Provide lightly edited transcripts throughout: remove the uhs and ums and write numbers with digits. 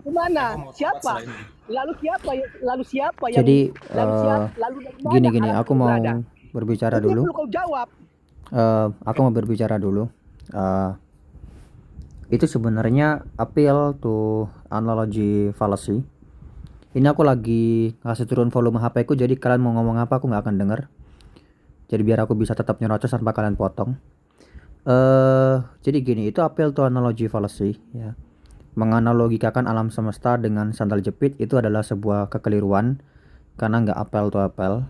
Gimana? Siapa? Lalu siapa yang Jadi lalu dari mana gini, alat aku itu mau berada? berbicara Itu yang dulu. perlu kau jawab. Aku mau berbicara dulu. Eh, itu sebenarnya appeal to analogy fallacy. Ini aku lagi ngasih turun volume HP ku, jadi kalian mau ngomong apa aku nggak akan denger. Jadi biar aku bisa tetap nyerocos tanpa kalian potong. Jadi gini, itu appeal to analogy fallacy ya. Menganalogikakan alam semesta dengan sandal jepit itu adalah sebuah kekeliruan karena nggak apel to apel.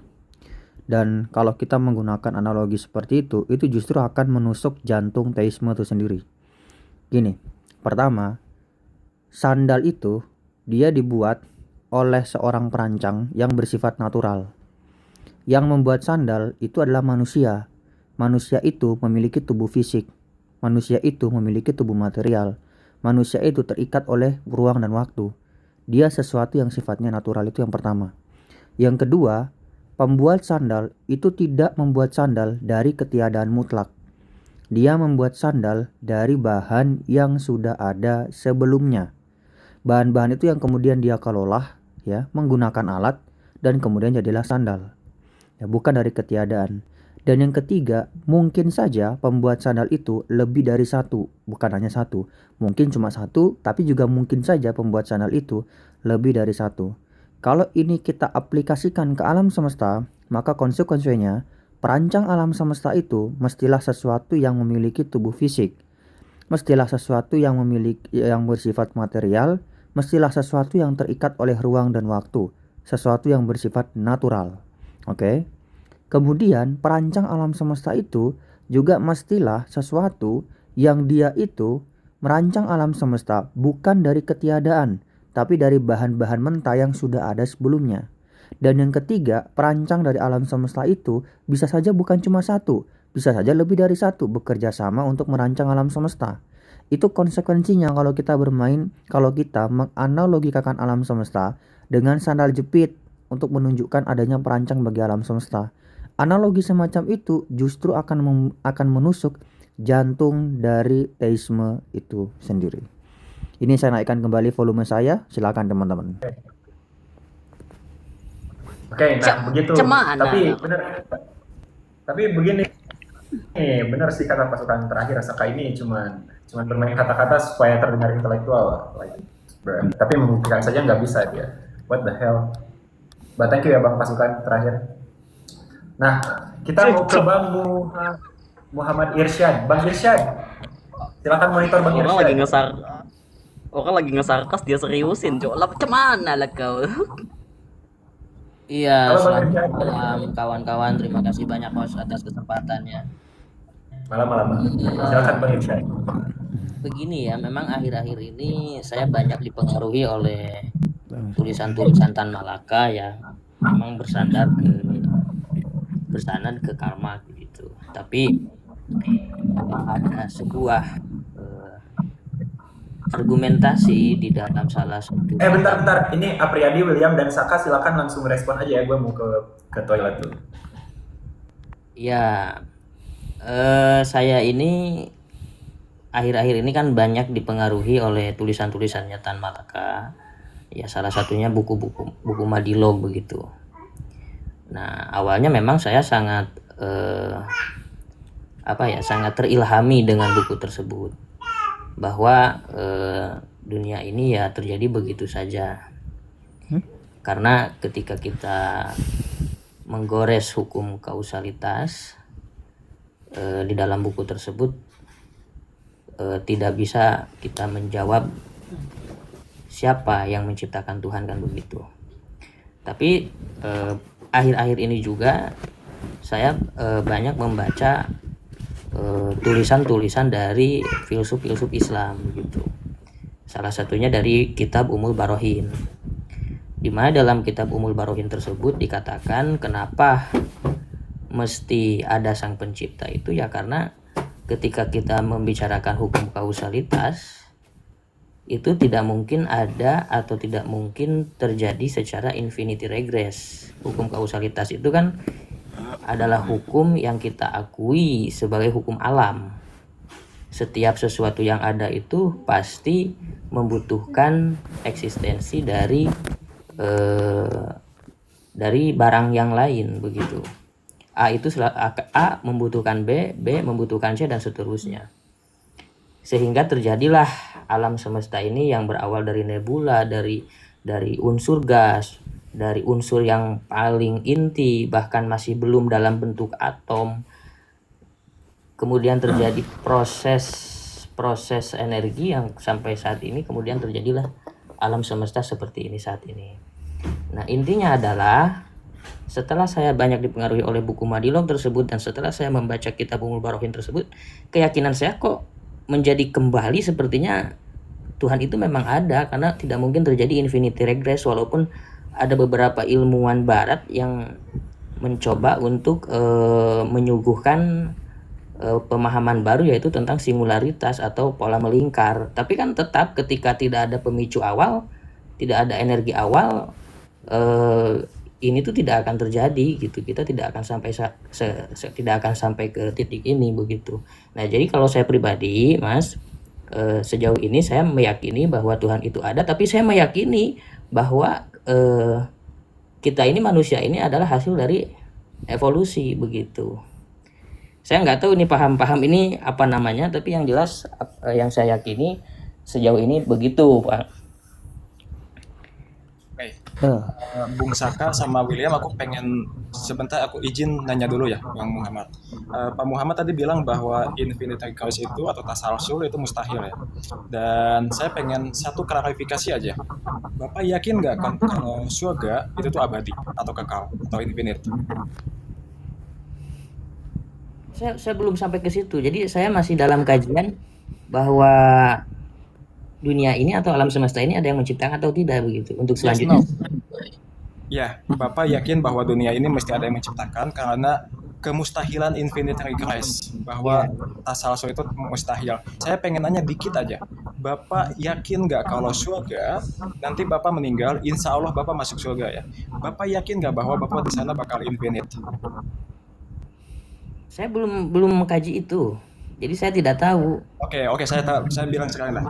Dan kalau kita menggunakan analogi seperti itu justru akan menusuk jantung teisme itu sendiri. Gini, pertama, sandal itu dia dibuat oleh seorang perancang yang bersifat natural. Yang membuat sandal itu adalah manusia. Manusia itu memiliki tubuh fisik. Manusia itu memiliki tubuh material. Manusia itu terikat oleh ruang dan waktu. Dia sesuatu yang sifatnya natural, itu yang pertama. Yang kedua, pembuat sandal itu tidak membuat sandal dari ketiadaan mutlak. Dia membuat sandal dari bahan yang sudah ada sebelumnya. Bahan-bahan itu yang kemudian dia kelola ya, menggunakan alat dan kemudian jadilah sandal. Ya, bukan dari ketiadaan. Dan yang ketiga, mungkin saja pembuat sandal itu lebih dari satu, bukan hanya satu. Mungkin cuma satu, tapi juga mungkin saja pembuat sandal itu lebih dari satu. Kalau ini kita aplikasikan ke alam semesta, maka konsekuensinya perancang alam semesta itu mestilah sesuatu yang memiliki tubuh fisik, mestilah sesuatu yang yang bersifat material, mestilah sesuatu yang terikat oleh ruang dan waktu, sesuatu yang bersifat natural. Oke. Kemudian perancang alam semesta itu juga mestilah sesuatu yang dia itu merancang alam semesta bukan dari ketiadaan, tapi dari bahan-bahan mentah yang sudah ada sebelumnya. Dan yang ketiga, perancang dari alam semesta itu bisa saja bukan cuma satu, bisa saja lebih dari satu bekerja sama untuk merancang alam semesta. Itu konsekuensinya kalau kita bermain, kalau kita menganalogikakan alam semesta dengan sandal jepit untuk menunjukkan adanya perancang bagi alam semesta. Analogi semacam itu justru akan menusuk jantung dari teisme itu sendiri. Ini saya naikkan kembali volume saya, silakan teman-teman. Oke, nah begitu. Cemana Tapi lah. benar. Tapi begini, benar sih kata pasukan terakhir. Saka ini cuman bermain kata-kata supaya terdengar intelektual. Tapi membuktikan saja nggak bisa dia. What the hell? But thank you ya Bang pasukan terakhir. Nah, kita mau ke Bang Muhammad Irsyad. Bang Irsyad, silakan monitor Bang Orang Irsyad. lagi ngesar Orang lagi ngesarkas dia seriusin, cok. Lah cemana lah kau? Iya, Halo Bang selamat Irsyad. malam kawan-kawan. Terima kasih banyak Mas atas kesempatannya. Malam-malam Bang. Silakan Bang Irsyad. Begini ya, memang akhir-akhir ini saya banyak dipengaruhi oleh tulisan-tulisan Tan Malaka ya, memang bersandar ke karma gitu. Tapi memang ada sebuah argumentasi di dalam salah satu Bentar. Ini Apriyadi, William, dan Saka silakan langsung respon aja ya. Gue mau ke toilet dulu. Ya, saya ini akhir-akhir ini kan banyak dipengaruhi oleh tulisan-tulisannya Tan Malaka. Ya salah satunya buku Madilog begitu. Nah, awalnya memang saya sangat sangat terilhami dengan buku tersebut. Bahwa dunia ini ya terjadi begitu saja. Karena ketika kita menggores hukum kausalitas di dalam buku tersebut tidak bisa kita menjawab siapa yang menciptakan Tuhan, kan begitu. Tapi akhir-akhir ini juga saya banyak membaca tulisan-tulisan dari filsuf-filsuf Islam gitu. Salah satunya dari kitab Ummul Barohin. Di mana dalam kitab Ummul Barohin tersebut dikatakan kenapa mesti ada sang pencipta itu ya karena ketika kita membicarakan hukum kausalitas itu tidak mungkin ada atau tidak mungkin terjadi secara infinity regress. Hukum kausalitas itu kan adalah hukum yang kita akui sebagai hukum alam. Setiap sesuatu yang ada itu pasti membutuhkan eksistensi dari barang yang lain begitu. A membutuhkan B, B membutuhkan C dan seterusnya. Sehingga terjadilah alam semesta ini yang berawal dari nebula, dari unsur gas, dari unsur yang paling inti, bahkan masih belum dalam bentuk atom. Kemudian terjadi proses energi yang sampai saat ini, kemudian terjadilah alam semesta seperti ini saat ini. Nah, intinya adalah setelah saya banyak dipengaruhi oleh buku Madilog tersebut dan setelah saya membaca kitab Ummul Barohin tersebut, keyakinan saya kok menjadi kembali sepertinya Tuhan itu memang ada, karena tidak mungkin terjadi infinity regress, walaupun ada beberapa ilmuwan barat yang mencoba untuk menyuguhkan pemahaman baru, yaitu tentang singularitas atau pola melingkar. Tapi kan tetap ketika tidak ada pemicu awal, tidak ada energi awal, ini tuh tidak akan terjadi gitu. Kita tidak akan sampai ke titik ini begitu. Nah, jadi kalau saya pribadi, Mas, sejauh ini saya meyakini bahwa Tuhan itu ada, tapi saya meyakini bahwa kita ini, manusia ini adalah hasil dari evolusi begitu. Saya nggak tahu ini paham ini apa namanya, tapi yang jelas yang saya yakini sejauh ini begitu, Pak. Bung Saka sama William, aku pengen sebentar aku izin nanya dulu ya, Bang Muhammad. Pak Muhammad tadi bilang bahwa infinite regress itu atau tasalsul itu mustahil ya. Dan saya pengen satu klarifikasi aja. Bapak yakin nggak kalau surga itu tuh abadi atau kekal atau infinite? Saya belum sampai ke situ. Jadi saya masih dalam kajian bahwa dunia ini atau alam semesta ini ada yang menciptakan atau tidak begitu. Untuk selanjutnya. Ya, Bapak yakin bahwa dunia ini mesti ada yang menciptakan karena kemustahilan infinite regress, bahwa tasalsul itu mustahil. Saya pengen nanya dikit aja. Bapak yakin nggak kalau surga nanti Bapak meninggal, insya Allah Bapak masuk surga ya? Bapak yakin nggak bahwa Bapak di sana bakal infinite? Saya belum mengkaji itu. Jadi saya tidak tahu. Oke, saya bilang sekarang lah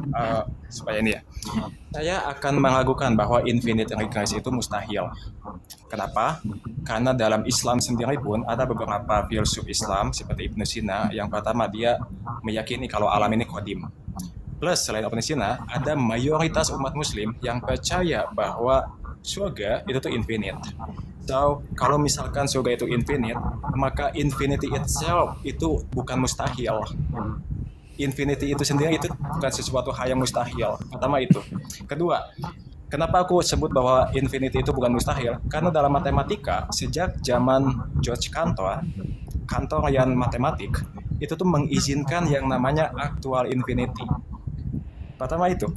supaya ini ya. Saya akan meragukan bahwa infinite regress itu mustahil. Kenapa? Karena dalam Islam sendiri pun ada beberapa filsuf Islam seperti Ibnu Sina. Yang pertama, dia meyakini kalau alam ini qadim. Plus selain Ibnu Sina, ada mayoritas umat muslim yang percaya bahwa surga itu tuh infinite. So, kalau misalkan surga itu infinite, maka infinity itself itu bukan mustahil. Infinity itu sendiri itu bukan sesuatu hal yang mustahil. Pertama itu. Kedua, kenapa aku sebut bahwa infinity itu bukan mustahil? Karena dalam matematika, sejak zaman George Cantor yang matematik, itu tuh mengizinkan yang namanya actual infinity. Pertama itu.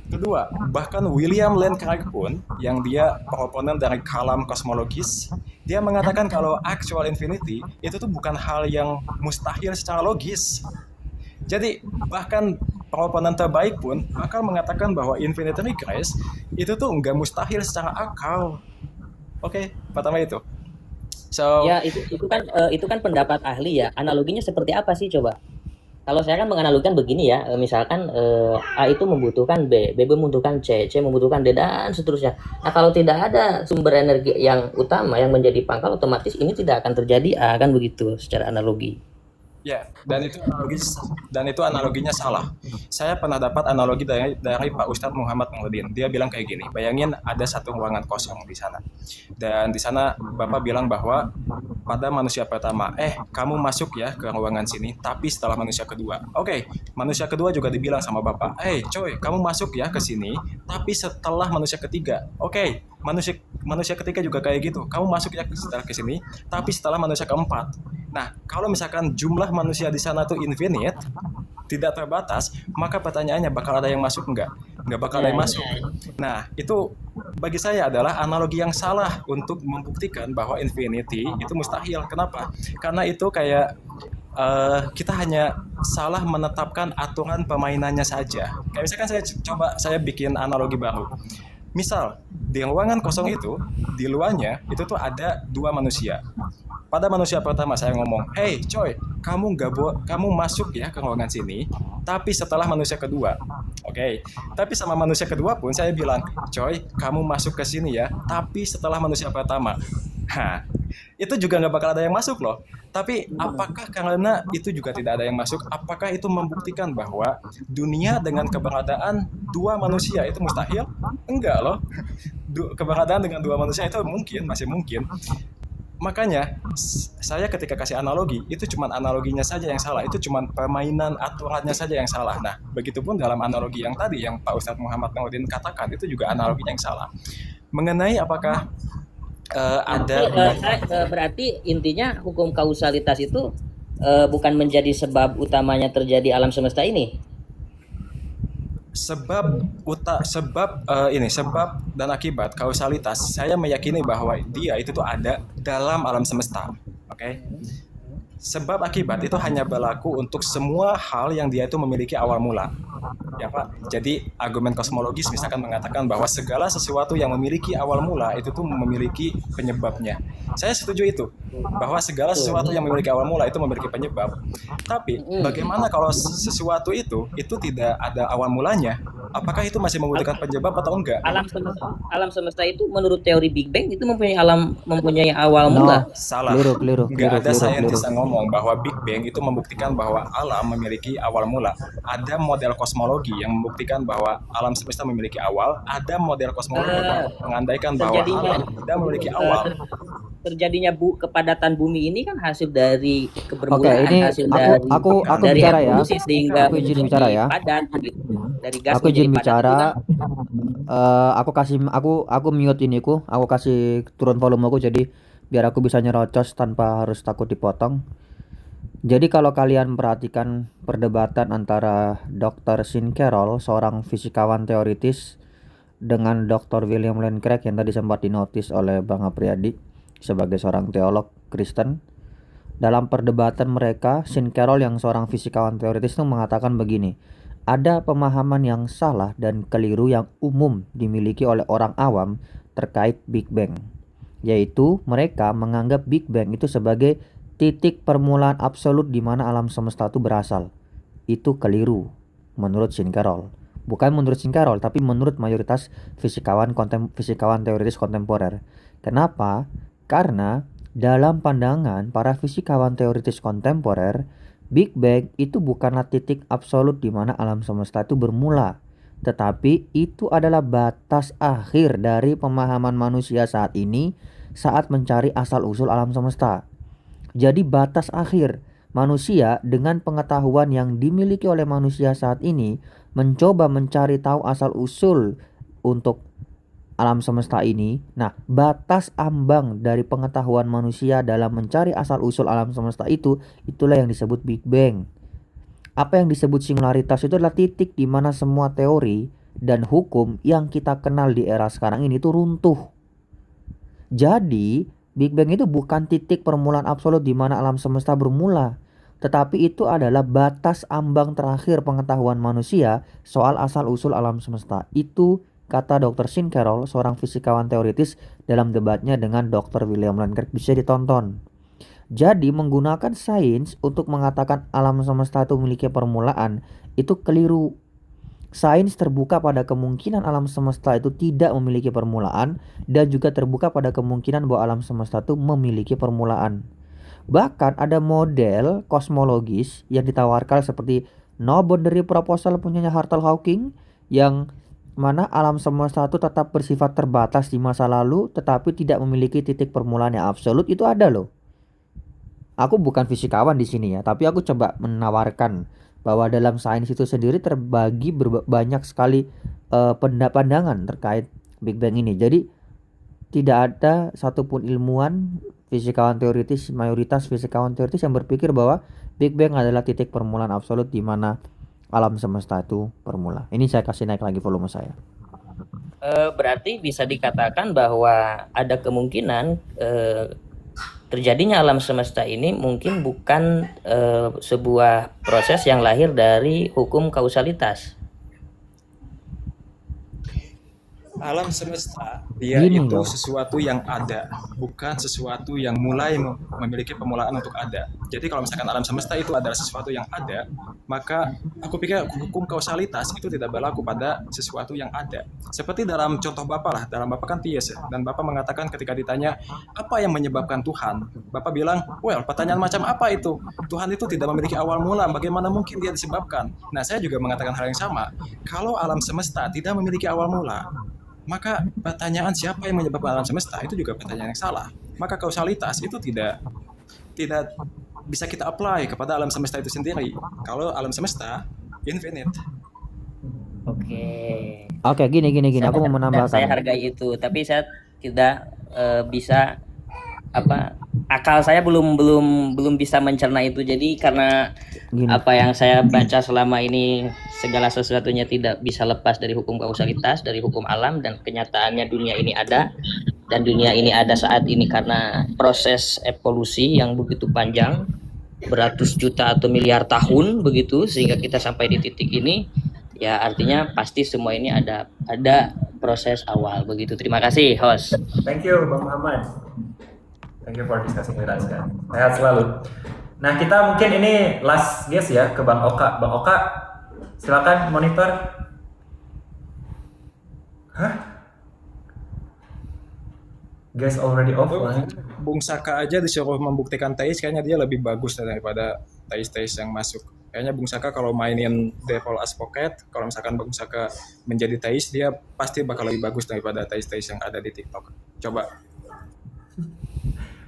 Kedua, bahkan William Lane Craig pun, yang dia proponen dari kalam kosmologis, dia mengatakan kalau actual infinity itu tuh bukan hal yang mustahil secara logis. Jadi bahkan proponen terbaik pun bakal mengatakan bahwa infinite regress itu tuh nggak mustahil secara akal. Oke, pertama itu. So, ya itu kan pendapat ahli ya. Analoginya seperti apa sih coba? Kalau saya kan menganalogikan begini ya, misalkan A itu membutuhkan B, B membutuhkan C, C membutuhkan D, dan seterusnya. Nah, kalau tidak ada sumber energi yang utama yang menjadi pangkal, otomatis ini tidak akan terjadi, kan begitu secara analogi. Ya, dan itu analoginya salah. Saya pernah dapat analogi dari Pak Ustadz Muhammad Nurdin. Dia bilang kayak gini, bayangin ada satu ruangan kosong di sana. Dan di sana Bapak bilang bahwa pada manusia pertama, kamu masuk ya ke ruangan sini, tapi setelah manusia kedua. Oke, manusia kedua juga dibilang sama Bapak, coy, kamu masuk ya ke sini, tapi setelah manusia ketiga. Oke, manusia ketiga juga kayak gitu. Kamu masuk ya setelah ke sini, tapi setelah manusia keempat. Nah, kalau misalkan jumlah manusia di sana tuh infinite, tidak terbatas, maka pertanyaannya bakal ada yang masuk enggak? Enggak bakal ada yang masuk. Nah, itu bagi saya adalah analogi yang salah untuk membuktikan bahwa infinity itu mustahil. Kenapa? Karena itu kayak kita hanya salah menetapkan aturan permainannya saja. Kayak misalkan saya bikin analogi baru. Misal, di ruangan kosong itu, di luarnya, itu tuh ada dua manusia. pada manusia pertama saya ngomong, hey coy, kamu masuk ya ke ruangan sini, tapi setelah manusia kedua, oke. Tapi sama manusia kedua pun saya bilang, coy, kamu masuk ke sini ya, tapi setelah manusia pertama. Nah, itu juga nggak bakal ada yang masuk loh. Tapi apakah karena itu juga tidak ada yang masuk, apakah itu membuktikan bahwa dunia dengan keberadaan dua manusia itu mustahil? Enggak loh. Keberadaan dengan dua manusia itu mungkin, masih mungkin. Makanya saya ketika kasih analogi, itu cuma analoginya saja yang salah, itu cuma permainan aturannya saja yang salah. Nah, begitupun dalam analogi yang tadi yang Pak Ustadz Muhammad Nurdin katakan, itu juga analoginya yang salah. Mengenai apakah berarti intinya hukum kausalitas itu bukan menjadi sebab utamanya terjadi alam semesta ini. sebab dan akibat kausalitas, saya meyakini bahwa dia itu tuh ada dalam alam semesta. Oke. Sebab akibat itu hanya berlaku untuk semua hal yang dia itu memiliki awal mula. Ya Pak, jadi argumen kosmologis misalkan mengatakan bahwa segala sesuatu yang memiliki awal mula itu tuh memiliki penyebabnya. Saya setuju itu, bahwa segala sesuatu yang memiliki awal mula itu memiliki penyebab. Tapi bagaimana kalau sesuatu itu tidak ada awal mulanya? Apakah itu masih membutuhkan penyebab atau enggak? Alam semesta itu menurut teori Big Bang itu mempunyai awal mula. Salah. Keliru. Nggak ada saintis yang ngomong bahwa Big Bang itu membuktikan bahwa alam memiliki awal mula. Ada model kosmologi yang membuktikan bahwa alam semesta memiliki awal. Ada model kosmologi yang mengandaikan bahwa alam tidak memiliki awal. Terjadinya kepadatan bumi ini kan hasil dari kebermulaan, Oke, ini hasil dari aku dari bicara ya. evolusi sehingga Aku izin bicara ya. padat gitu. Dari gas Aku izin menjadi padat itu bicara. kan Aku mute iniku. Aku kasih turun volume aku jadi biar aku bisa nyerocos tanpa harus takut dipotong. Jadi kalau kalian perhatikan perdebatan antara Dr. Sean Carroll, seorang fisikawan teoritis, dengan Dr. William Lane Craig yang tadi sempat dinotis oleh Bang Apriyadi sebagai seorang teolog Kristen. Dalam perdebatan mereka, Sean Carroll yang seorang fisikawan teoritis itu mengatakan begini, ada pemahaman yang salah dan keliru yang umum dimiliki oleh orang awam terkait Big Bang, yaitu mereka menganggap Big Bang itu sebagai titik permulaan absolut di mana alam semesta itu berasal. Itu keliru menurut Sean Carroll. Bukan menurut Sean Carroll, tapi menurut mayoritas fisikawan teoritis kontemporer. Kenapa? Karena dalam pandangan para fisikawan teoritis kontemporer, Big Bang itu bukanlah titik absolut di mana alam semesta itu bermula, tetapi itu adalah batas akhir dari pemahaman manusia saat ini saat mencari asal-usul alam semesta. Jadi batas akhir manusia dengan pengetahuan yang dimiliki oleh manusia saat ini mencoba mencari tahu asal-usul untuk alam semesta ini. Nah, batas ambang dari pengetahuan manusia dalam mencari asal-usul alam semesta itulah yang disebut Big Bang. Apa yang disebut singularitas itu adalah titik di mana semua teori dan hukum yang kita kenal di era sekarang ini itu runtuh. Jadi, Big Bang itu bukan titik permulaan absolut di mana alam semesta bermula, tetapi itu adalah batas ambang terakhir pengetahuan manusia soal asal-usul alam semesta. Itu kata Dr. Sean Carroll, seorang fisikawan teoritis dalam debatnya dengan Dr. William Lane Craig, bisa ditonton. Jadi menggunakan sains untuk mengatakan alam semesta itu memiliki permulaan itu keliru. Sains terbuka pada kemungkinan alam semesta itu tidak memiliki permulaan dan juga terbuka pada kemungkinan bahwa alam semesta itu memiliki permulaan. Bahkan ada model kosmologis yang ditawarkan seperti No Boundary Proposal punyanya Arthur Hawking, yang mana alam semesta itu tetap bersifat terbatas di masa lalu tetapi tidak memiliki titik permulaan yang absolut. Itu ada loh. Aku bukan fisikawan di sini ya, tapi aku coba menawarkan bahwa dalam sains itu sendiri terbagi banyak sekali pandangan terkait Big Bang ini. Jadi tidak ada satupun ilmuwan fisikawan teoritis, mayoritas fisikawan teoritis yang berpikir bahwa Big Bang adalah titik permulaan absolut di mana alam semesta itu bermula. Ini saya kasih naik lagi volume saya. berarti bisa dikatakan bahwa ada kemungkinan terjadinya alam semesta ini mungkin bukan sebuah proses yang lahir dari hukum kausalitas. alam semesta dia Gini itu loh. sesuatu yang ada, bukan sesuatu yang mulai memiliki permulaan untuk ada. Jadi kalau misalkan alam semesta itu adalah sesuatu yang ada, maka aku pikir hukum kausalitas itu tidak berlaku pada sesuatu yang ada. Seperti dalam contoh Bapak lah, dalam Bapak kan teis ya, dan Bapak mengatakan ketika ditanya apa yang menyebabkan Tuhan, Bapak bilang, well, pertanyaan macam apa itu? Tuhan itu tidak memiliki awal mula, bagaimana mungkin dia disebabkan? Nah, saya juga mengatakan hal yang sama. Kalau alam semesta tidak memiliki awal mula, maka pertanyaan siapa yang menyebabkan alam semesta itu juga pertanyaan yang salah. Maka kausalitas itu tidak bisa kita apply kepada alam semesta itu sendiri. Kalau alam semesta infinite. Oke. Oke, gini. Aku mau Dan saya menambahkan. hargai itu, tapi saya tidak bisa akal saya belum bisa mencerna itu. Jadi karena Gini. apa yang saya baca selama ini, segala sesuatunya tidak bisa lepas dari hukum kausalitas, dari hukum alam, dan kenyataannya dunia ini ada, dan dunia ini ada saat ini karena proses evolusi yang begitu panjang, beratus juta atau miliar tahun begitu, sehingga kita sampai di titik ini. Ya artinya pasti semua ini ada proses awal begitu. Terima kasih host. Thank you Bang Muhammad. Thank you for discussing with us ya. Sehat selalu. Nah kita mungkin ini last guest ya ke Bang Oka. Bang Oka silakan monitor. Hah? Guys already offline. Bung Saka aja disuruh membuktikan teis, kayaknya dia lebih bagus daripada teis-teis yang masuk. Kayaknya Bung Saka kalau mainin Devil as Pocket, kalau misalkan Bung Saka menjadi teis, dia pasti bakal lebih bagus daripada teis-teis yang ada di TikTok. Coba.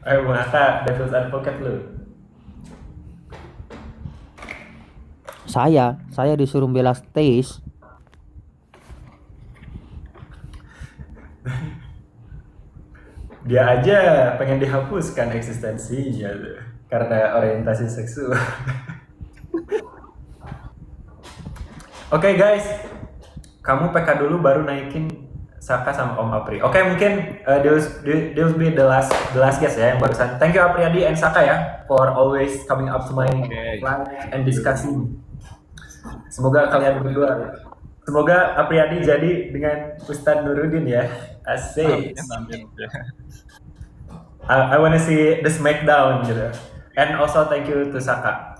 Ayo Bung Aka, Devil's Advocate lu. Saya disuruh bela teis. Dia aja pengen dihapuskan eksistensinya tuh, karena orientasi seksual. Oke guys, kamu PK dulu baru naikin Saka sama Om Apri. Oke, mungkin they'll be the last guest ya yang barusan. Thank you Apriyadi and Saka ya for always coming up to my live and discussing. Semoga kalian berdua, semoga Apriyadi jadi dengan Ustadz Nuruddin ya. Asik. I wanna see the smackdown gitu. And also thank you to Saka.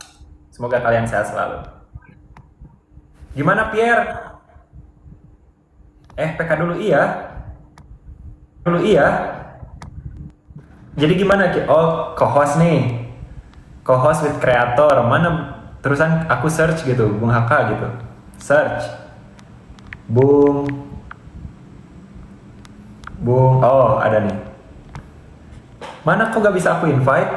Semoga kalian sehat selalu. Gimana Pierre? PK dulu iya. Jadi gimana Ki? Oh, co-host nih. Co-host with creator. Mana terusan aku search gitu, Bung Haka gitu. Search. Bung. Oh, ada nih. Mana kok gak bisa aku invite?